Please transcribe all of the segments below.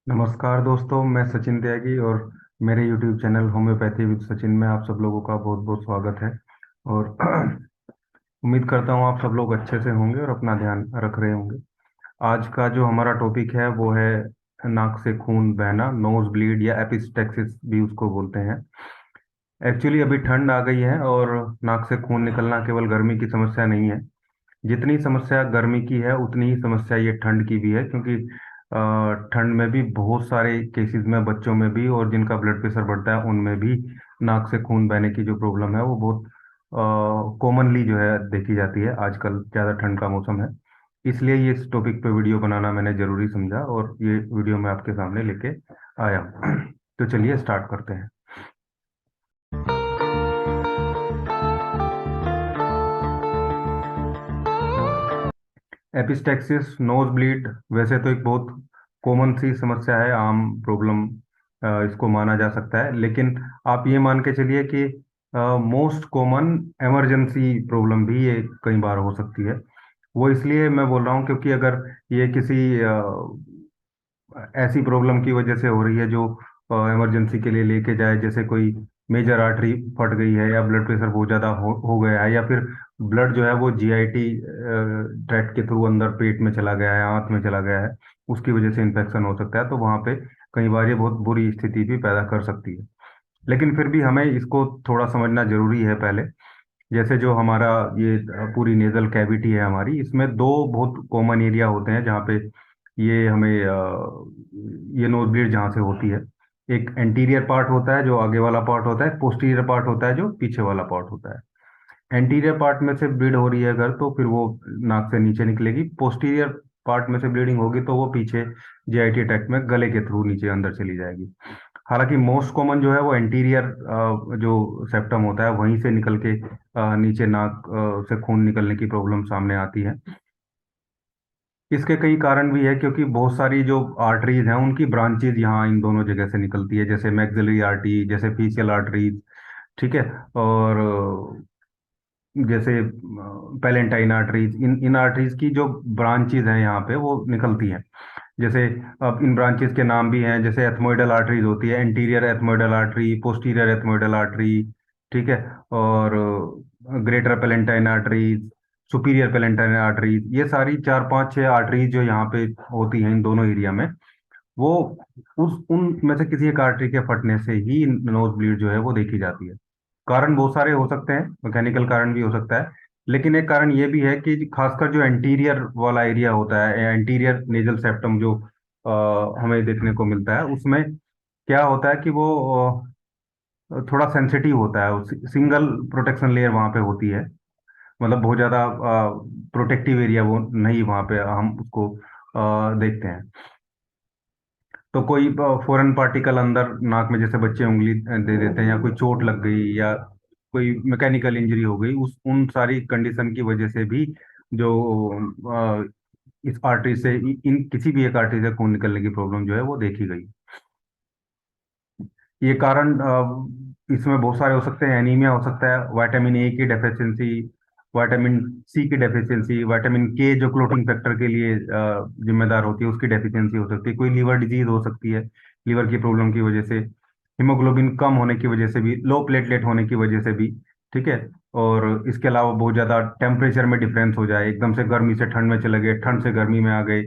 नमस्कार दोस्तों, मैं सचिन त्यागी और मेरे YouTube channel homeopathy with Sachin में आप सब लोगों का बहुत बहुत स्वागत है। और उम्मीद करता हूँ आप सब लोग अच्छे से होंगे और अपना ध्यान रख रहे होंगे। आज का जो हमारा टॉपिक है वो है नाक से खून बहना, नोज ब्लीड या एपिस्टेक्सिस भी उसको बोलते हैं। एक्चुअली अभी ठंड आ गई है और नाक से खून निकलना केवल गर्मी की समस्या नहीं है। जितनी समस्या गर्मी की है उतनी ही समस्या ये ठंड की भी है, क्योंकि ठंड में भी बहुत सारे केसेस में बच्चों में भी और जिनका ब्लड प्रेशर बढ़ता है उनमें भी नाक से खून बहने की जो प्रॉब्लम है वो बहुत कॉमनली जो है देखी जाती है। आजकल ज़्यादा ठंड का मौसम है, इसलिए ये इस टॉपिक पे वीडियो बनाना मैंने ज़रूरी समझा और ये वीडियो मैं आपके सामने लेके आया हूँ। तो चलिए स्टार्ट करते हैं। एपिस्टेक्सिस, नोज ब्लीड वैसे तो एक बहुत कॉमन सी समस्या है, आम प्रॉब्लम इसको माना जा सकता है। लेकिन आप ये मान के चलिए कि मोस्ट कॉमन इमरजेंसी प्रॉब्लम भी ये कई बार हो सकती है। वो इसलिए मैं बोल रहा हूँ क्योंकि अगर ये किसी ऐसी प्रॉब्लम की वजह से हो रही है जो इमरजेंसी के लिए लेके जाए, जैसे कोई मेजर आर्टरी फट गई है या ब्लड प्रेशर बहुत ज़्यादा हो गया है, या फिर ब्लड जो है वो जीआईटी ट्रैक्ट के थ्रू अंदर पेट में चला गया है, आंत में चला गया है, उसकी वजह से इन्फेक्शन हो सकता है। तो वहाँ पे कई बार ये बहुत बुरी स्थिति भी पैदा कर सकती है। लेकिन फिर भी हमें इसको थोड़ा समझना जरूरी है पहले। जैसे जो हमारा ये पूरी नेजल कैविटी है हमारी, इसमें दो बहुत कॉमन एरिया होते हैं जहाँ पे ये हमें ये नोज ब्लीड जहाँ से होती है। एक एंटीरियर पार्ट होता है जो आगे वाला पार्ट होता है, पोस्टीरियर पार्ट होता है जो पीछे वाला पार्ट होता है। एंटीरियर पार्ट में से ब्लीड हो रही है अगर, तो फिर वो नाक से नीचे निकलेगी। पोस्टीरियर पार्ट में से ब्लीडिंग होगी तो वो पीछे जीआईटी ट्रैक्ट में गले के थ्रू नीचे अंदर चली जाएगी। हालांकि मोस्ट कॉमन जो है वो एंटीरियर जो सेप्टम होता है वहीं से निकल के नीचे नाक से खून निकलने की प्रॉब्लम सामने आती है। इसके कई कारण भी है, क्योंकि बहुत सारी जो आर्टरीज हैं उनकी ब्रांचेज यहाँ इन दोनों जगह से निकलती है, जैसे मैक्सिलरी आर्टरी, जैसे फेशियल आर्टरीज। ठीक है। और जैसे पैलेंटाइन आर्टरीज, इन इन आर्टरीज की जो ब्रांचेज हैं यहाँ पे वो निकलती हैं। जैसे अब इन ब्रांचेस के नाम भी हैं, जैसे एथमोइडल आर्टरीज होती है, anterior ethmoidal artery, posterior ethmoidal artery. ठीक है। और ग्रेटर पेलेंटाइन आर्टरीज, सुपीरियर पेलेंटाइन आर्टरीज, ये सारी चार पांच छह आर्टरीज जो यहाँ पे होती हैं इन दोनों एरिया में, वो उस उन में से किसी एक आर्टरी के फटने से ही नोज ब्लीड जो है वो देखी जाती है। कारण बहुत सारे हो सकते हैं, मैकेनिकल कारण भी हो सकता है। लेकिन एक कारण ये भी है कि खासकर जो एंटीरियर वाला एरिया होता है, एंटीरियर नेजल सेप्टम जो हमें देखने को मिलता है, उसमें क्या होता है कि वो थोड़ा सेंसिटिव होता है। सिंगल प्रोटेक्शन लेयर वहाँ पे होती है, मतलब बहुत ज़्यादा प्रोटेक्टिव एरिया वो नहीं, वहाँ पे हम उसको देखते हैं। तो कोई फॉरेन पार्टिकल अंदर नाक में, जैसे बच्चे उंगली दे देते हैं, या कोई चोट लग गई या कोई मैकेनिकल इंजरी हो गई, उस उन सारी कंडीशन की वजह से भी जो अ, इस आर्टरी से इन किसी भी एक आर्टरी से खून निकलने की प्रॉब्लम जो है वो देखी गई। ये कारण इसमें बहुत सारे हो सकते हैं। एनीमिया हो सकता है, विटामिन ए की डेफिशिएंसी, विटामिन सी की डेफिशिएंसी, विटामिन के जो क्लोटिंग फैक्टर के लिए जिम्मेदार होती है उसकी डेफिशिएंसी हो सकती है, कोई लीवर डिजीज हो सकती है, लीवर की प्रॉब्लम की वजह से, हीमोग्लोबिन कम होने की वजह से भी, लो प्लेटलेट होने की वजह से भी। ठीक है। और इसके अलावा बहुत ज़्यादा टेम्परेचर में डिफरेंस हो जाए, एकदम से गर्मी से ठंड में चले गए, ठंड से गर्मी में आ गए।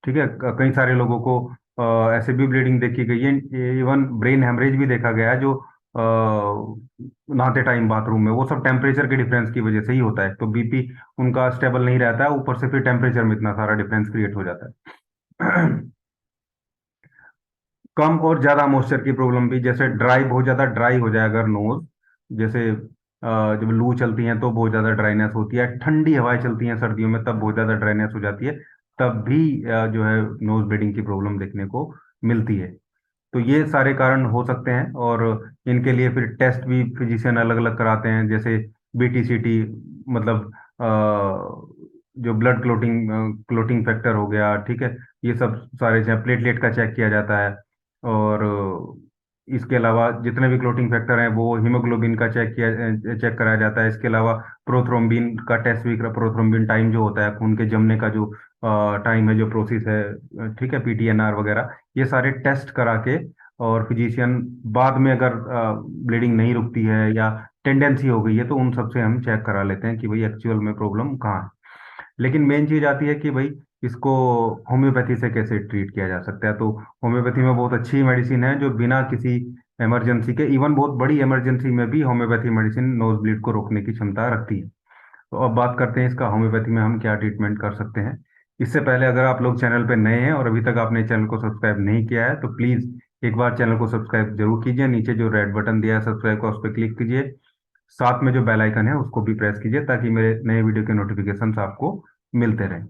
ठीक है। कई सारे लोगों को ऐसे भी ब्लीडिंग देखी गई है, इवन ब्रेन हेमरेज भी देखा गया है, जो नहाते टाइम बाथरूम में, वो सब टेम्परेचर के डिफरेंस की वजह से ही होता है। तो बीपी उनका स्टेबल नहीं रहता है, ऊपर से फिर टेम्परेचर में इतना सारा डिफरेंस क्रिएट हो जाता है। कम और ज्यादा मॉइस्चर की प्रॉब्लम भी, जैसे ड्राई, बहुत ज्यादा ड्राई हो जाए अगर नोज, जैसे जब लू चलती है तो बहुत ज्यादा ड्राइनेस होती है, ठंडी हवाएं चलती हैं सर्दियों में तब बहुत ज्यादा ड्राइनेस हो जाती है, तब भी जो है नोज ब्लीडिंग की प्रॉब्लम देखने को मिलती है। तो ये सारे कारण हो सकते हैं, और इनके लिए फिर टेस्ट भी फिजिशियन अलग अलग कराते हैं, जैसे बीटीसीटी, मतलब जो ब्लड क्लोटिंग क्लोटिंग फैक्टर हो गया। ठीक है। ये सब सारे, चाहे प्लेटलेट का चेक किया जाता है, और इसके अलावा जितने भी क्लोटिंग फैक्टर हैं वो हीमोग्लोबिन का चेक कराया जाता है। इसके अलावा प्रोथ्रोम्बिन का टेस्ट भी, प्रोथ्रोम्बिन टाइम जो होता है खून के जमने का, जो टाइम है, जो प्रोसेस है, ठीक है, PTNR वगैरह, ये सारे टेस्ट करा के, और फिजिशियन बाद में अगर ब्लीडिंग नहीं रुकती है या टेंडेंसी हो गई है तो उन सबसे हम चेक करा लेते हैं कि भाई एक्चुअल में प्रॉब्लम कहाँ है। लेकिन मेन चीज आती है कि भाई इसको होम्योपैथी से कैसे ट्रीट किया जा सकता है। तो होम्योपैथी में बहुत अच्छी मेडिसिन है जो बिना किसी इमरजेंसी के, इवन बहुत बड़ी इमरजेंसी में भी होम्योपैथी मेडिसिन नोज ब्लीड को रोकने की क्षमता रखती है। तो अब बात करते हैं इसका होम्योपैथी में हम क्या ट्रीटमेंट कर सकते हैं। इससे पहले अगर आप लोग चैनल पे नए हैं और अभी तक आपने चैनल को सब्सक्राइब नहीं किया है तो प्लीज एक बार चैनल को सब्सक्राइब जरूर कीजिए। नीचे जो रेड बटन दिया है सब्सक्राइब का, उस पर क्लिक कीजिए। साथ में जो बेल आइकन है उसको भी प्रेस कीजिए ताकि मेरे नए वीडियो के नोटिफिकेशन आपको मिलते रहें।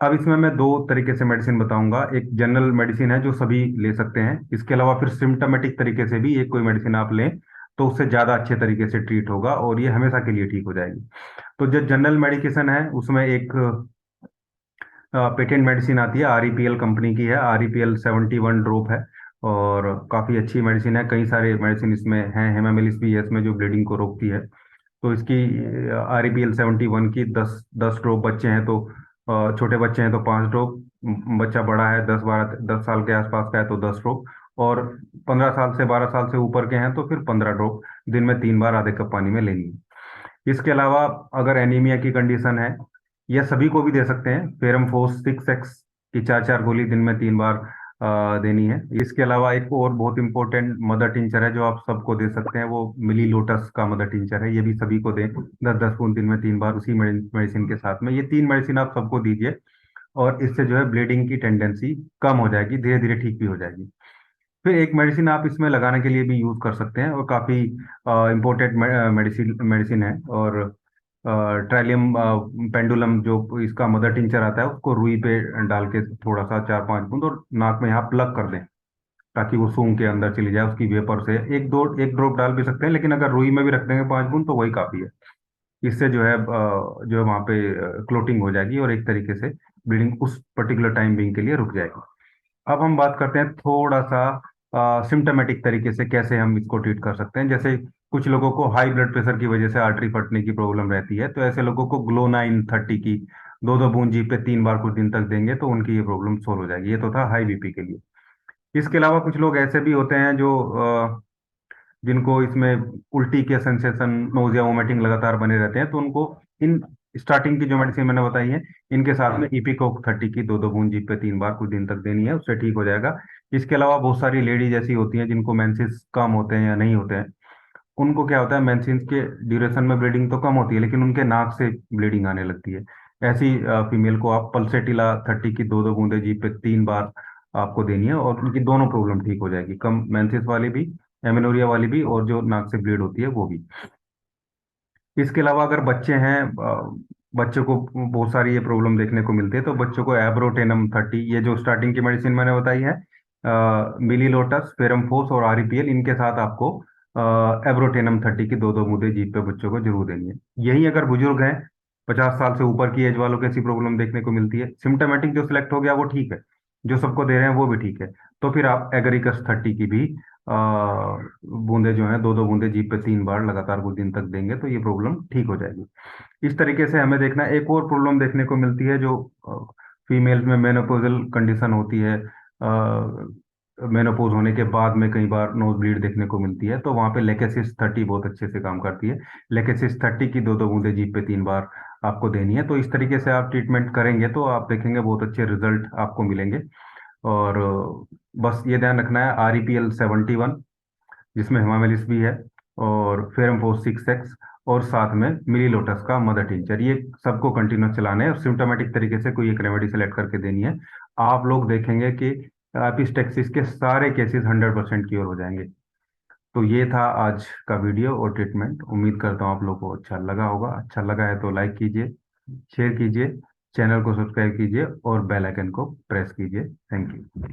अब इसमें मैं दो तरीके से मेडिसिन बताऊंगा। एक जनरल मेडिसिन है जो सभी ले सकते हैं, इसके अलावा फिर सिम्टोमेटिक तरीके से भी एक कोई मेडिसिन आप लें तो उससे ज़्यादा अच्छे तरीके से ट्रीट होगा और ये हमेशा के लिए ठीक हो जाएगी। तो जो जनरल मेडिकेशन है उसमें एक पेटेंट मेडिसिन आती है, REPL कंपनी की है, REPL 71 ड्रॉप है, और काफ़ी अच्छी मेडिसिन है। कई सारे मेडिसिन इसमें हैं, हेमामिलिस भी है इसमें जो ब्लीडिंग को रोकती है। तो इसकी REPL 71 की 10 10 ड्रॉप, बच्चे हैं तो छोटे बच्चे हैं तो 5 ड्रॉप, बच्चा बड़ा है 10 साल के आसपास का है तो 10 ड्रॉप, और 15 साल से 12 साल से ऊपर के हैं तो फिर 15 ड्रॉप दिन में 3 बार आधे कप पानी में लेनी है। इसके अलावा अगर एनीमिया की कंडीशन है, यह सभी को भी दे सकते हैं, फेरम फोस 6X की 4 4 गोली दिन में 3 बार देनी है। इसके अलावा एक और बहुत इंपॉर्टेंट मदर टिंचर है जो आप सबको दे सकते हैं, वो मिली लोटस का मदर टिंचर है, ये भी सभी को दें 10 10 बूंद दिन में 3 बार उसी मेडिसिन के साथ में। ये 3 मेडिसिन आप सबको दीजिए और इससे जो है ब्लीडिंग की टेंडेंसी कम हो जाएगी, धीरे धीरे ठीक भी हो जाएगी। फिर एक मेडिसिन आप इसमें लगाने के लिए भी यूज कर सकते हैं और काफी इम्पोर्टेंट मेडिसिन मेडिसिन है, और ट्राइलियम पेंडुलम जो इसका मदर टिंचर आता है उसको रुई पे डाल के थोड़ा सा 4 5 बूंद और नाक में यहाँ प्लग कर दें ताकि वो सूंघ के अंदर चली जाए उसकी वेपर से। एक ड्रॉप डाल भी सकते हैं, लेकिन अगर रुई में भी रख देंगे 5 बूंद तो वही काफी है। इससे जो है वहाँ पे क्लोटिंग हो जाएगी और एक तरीके से ब्लीडिंग उस पर्टिकुलर टाइम बिंग के लिए रुक जाएगी। अब हम बात करते हैं थोड़ा सा सिम्टोमेटिक तरीके से कैसे हम इसको ट्रीट कर सकते हैं। जैसे कुछ लोगों को हाई ब्लड प्रेशर की वजह से आर्टरी फटने की प्रॉब्लम रहती है, तो ऐसे लोगों को ग्लो 9 30 की 2 2 बूंद जीभ पे 3 बार कुछ दिन तक देंगे तो उनकी ये प्रॉब्लम सोल्व हो जाएगी। ये तो था हाई BP के लिए। इसके अलावा कुछ लोग ऐसे भी होते हैं जो जिनको इसमें उल्टी के सेंसेशन, नोजिया, वोमिटिंग लगातार बने रहते हैं, तो उनको इन स्टार्टिंग की जो मेडिसिन मैंने बताई है इनके साथ में इपिकोक 30 की 2 2 बूंद जीभ पे 3 बार कुछ दिन तक देनी है, उससे ठीक हो जाएगा। इसके अलावा बहुत सारी लेडीज ऐसी होती हैं जिनको मेंसेस कम होते हैं या नहीं होते हैं, उनको क्या होता है मेंसेस के ड्यूरेशन में ब्लीडिंग तो कम होती है लेकिन उनके नाक से ब्लीडिंग आने लगती है। ऐसी फीमेल को आप पल्सेटिला 30 की 2 2 बूंदे जीभ पे 3 बार आपको देनी है और उनकी दोनों प्रॉब्लम ठीक हो जाएगी, कम मेंसेस वाली भी, एमेनोरिया वाली भी, और जो नाक से ब्लीड होती है वो भी। इसके अलावा अगर बच्चे हैं, बच्चों को बहुत सारी ये प्रॉब्लम देखने को मिलती है, तो बच्चों को एब्रोटेनम 30, ये जो स्टार्टिंग की मेडिसिन मैंने बताई है, मिली लोटस, फेरमफोस और REPL, इनके साथ आपको एब्रोटेनम 30 की 2 2 बूंदे जीभ पे बच्चों को जरूर देनी है। यही अगर बुजुर्ग हैं, 50 साल से ऊपर की एज वालों को ऐसी प्रॉब्लम देखने को मिलती है, सिम्टोमेटिक जो सिलेक्ट हो गया वो ठीक है, जो सबको दे रहे हैं वो भी ठीक है, तो फिर आप एगरिकस 30 की भी बूंदे जो हैं 2 2 बूंदे जीभ पे 3 बार लगातार कुछ दिन तक देंगे तो ये प्रॉब्लम ठीक हो जाएगी। इस तरीके से हमें देखना है। एक और प्रॉब्लम देखने को मिलती है जो फीमेल्स में मेनोपोजल कंडीशन होती है, मेनोपोज होने के बाद में कई बार नोज ब्लीड देखने को मिलती है, तो वहाँ पे लेकेसिस 30 बहुत अच्छे से काम करती है। लेकेसिस 30 की 2 2 बूंदे जीभ पे 3 बार आपको देनी है। तो इस तरीके से आप ट्रीटमेंट करेंगे तो आप देखेंगे बहुत अच्छे रिजल्ट आपको मिलेंगे। और बस ये ध्यान रखना है, REPL 71 जिसमें हिमामेलिस भी है, और फेरम फोस 6X, और साथ में मिली लोटस का मदर टिंचर, ये सबको कंटिन्यूस चलाना है और सिम्टोमेटिक तरीके से कोई एक रेमेडी सेलेक्ट करके देनी है। आप लोग देखेंगे कि एपिस्टेक्सिस के सारे केसेस 100% क्योर हो जाएंगे। तो ये था आज का वीडियो और ट्रीटमेंट। उम्मीद करता हूँ आप लोग को अच्छा लगा होगा। अच्छा लगा है तो लाइक कीजिए, शेयर कीजिए, चैनल को सब्सक्राइब कीजिए और बेल आइकन को प्रेस कीजिए। Thank you.